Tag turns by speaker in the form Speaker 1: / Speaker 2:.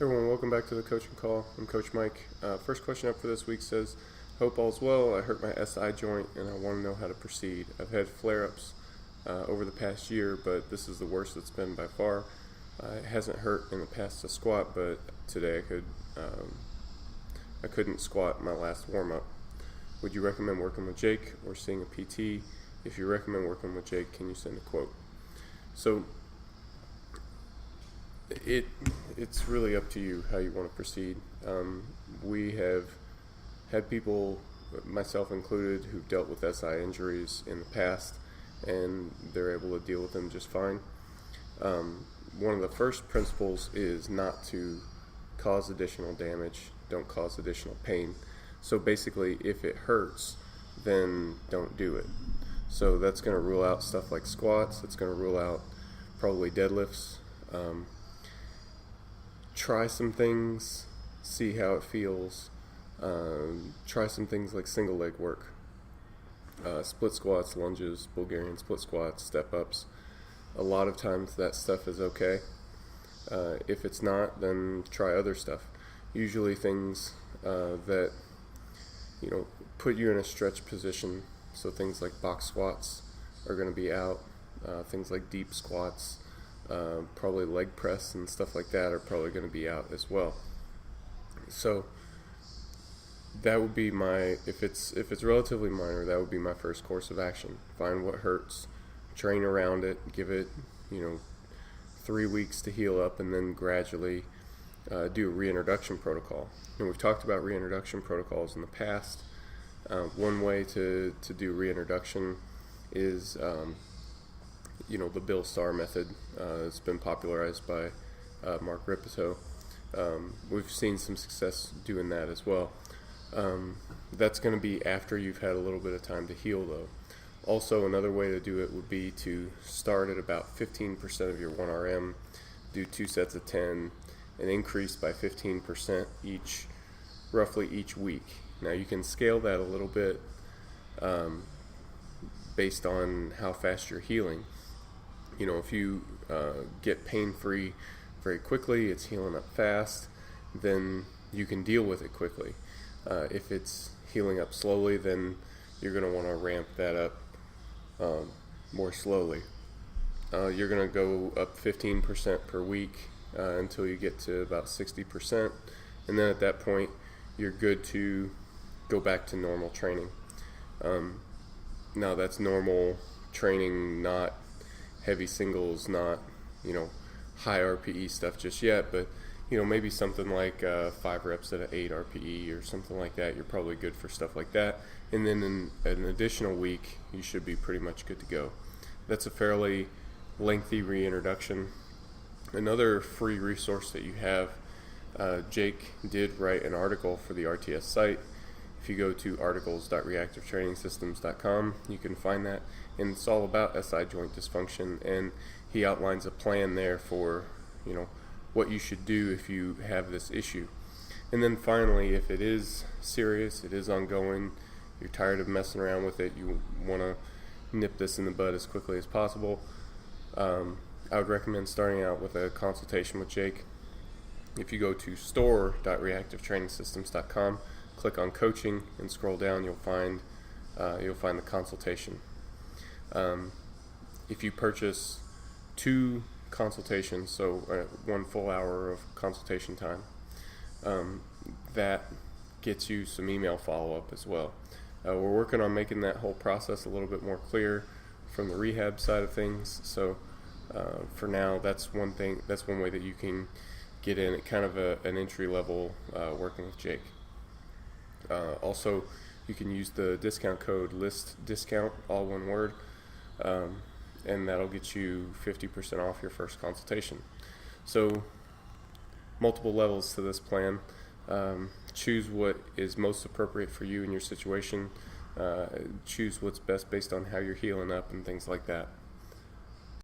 Speaker 1: Everyone, welcome back to the coaching call. I'm Coach Mike. First question up for this week says, hope all's well. I hurt my SI joint and I want to know how to proceed. I've had flare-ups over the past year, but this is the worst it's been by far. It hasn't hurt in the past to squat, but today I couldn't squat my last warm-up. Would you recommend working with Jake or seeing a PT? If you recommend working with Jake, can you send a quote? So it's really up to you how you want to proceed. We have had people, myself included, who've dealt with SI injuries in the past, and they're able to deal with them just fine. One of the first principles is not to cause additional damage, don't cause additional pain. So basically, if it hurts, then don't do it. So that's going to rule out stuff like squats. It's going to rule out probably deadlifts. Try some things, see how it feels. Try some things like single leg work, split squats, lunges, Bulgarian split squats, step ups. A lot of times that stuff is okay. If it's not, then try other stuff. Usually things that put you in a stretch position. So things like box squats are going to be out. Things like deep squats, probably leg press and stuff like that are probably going to be out as well. So that would be if it's relatively minor, that would be my first course of action. Find what hurts, train around it, give it 3 weeks to heal up, and then gradually do a reintroduction protocol. And we've talked about reintroduction protocols in the past. One way to do reintroduction is the Bill Starr method. It's been popularized by Mark Rippetoe. We've seen some success doing that as well. That's going to be after you've had a little bit of time to heal, though. Also, another way to do it would be to start at about 15% of your 1RM, do 2 sets of 10, and increase by 15% roughly each week. Now, you can scale that a little bit based on how fast you're healing. If you get pain-free very quickly, it's healing up fast, then you can deal with it quickly. If it's healing up slowly, then you're going to want to ramp that up more slowly. You're going to go up 15% per week until you get to about 60%, and then at that point, you're good to go back to normal training. Now, that's normal training, not heavy singles, not high RPE stuff just yet, but maybe something like 5 reps at an 8 RPE or something like that. You're probably good for stuff like that, and then in an additional week you should be pretty much good to go. That's a fairly lengthy reintroduction. Another free resource that you have, Jake did write an article for the RTS site. If you go to articles.reactivetrainingsystems.com, you can find that, and it's all about SI joint dysfunction, and he outlines a plan there for what you should do if you have this issue. And then finally, if it is serious, it is ongoing, you're tired of messing around with it, you want to nip this in the bud as quickly as possible, I would recommend starting out with a consultation with Jake. If you go to store.reactivetrainingsystems.com, click on coaching and scroll down, you'll find the consultation. If you purchase 2 consultations, so 1 full hour of consultation time, that gets you some email follow-up as well. We're working on making that whole process a little bit more clear from the rehab side of things. So for now, that's one way that you can get in at kind of an entry level working with Jake. Also, you can use the discount code LISTDISCOUNT, all one word, and that'll get you 50% off your first consultation. So, multiple levels to this plan. Choose what is most appropriate for you in your situation. Choose what's best based on how you're healing up and things like that.